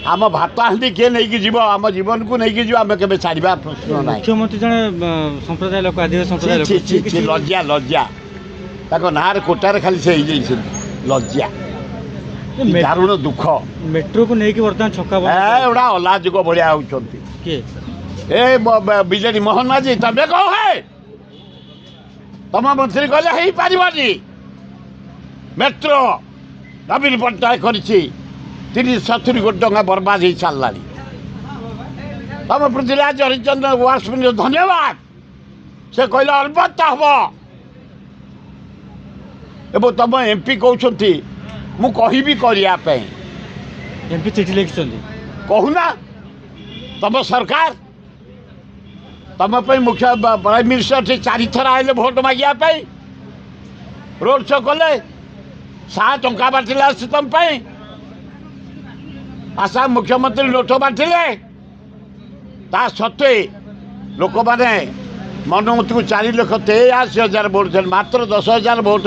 आम भात हांडी किए नहीं जीव आम जीवन को नहीं जीव आम के छाड़ा प्रश्न ना मुख्यमंत्री जड़े संप्रदाय लोक आदिवासी संप्रदाय लज्जा लज्जा ना कोटार खाली से लज्जा दारुण दुख मेट्रो को लेकिन बर्तमान छक्का एटा अलाजुक भाया होती बीजेडी मोहन माझी तमें कह है तुम मंत्री कहले हो पारि मेट्रो नवीन पट्टनायक कर 30-70 कोटी टंका बर्बाद हो सारा तुम पृथ्वीराज हरिचंद्र वासपुर धन्यवाद से कहले अलबत्त हम एवं तुम एमपी कहते मु कहि करने एमपी चिठी लिखिं कहूना तुम सरकार तुम मुख्य प्राइम मिनिस्टर 4 थर आए भोट मागे रोड शो कले 100 टंका बांटिले तुम आसाम मुख्यमंत्री नोट बांटिले ता सत्वे लोक मैंने मनोमती को 4,83,000 वोट मात्र 10,000 वोट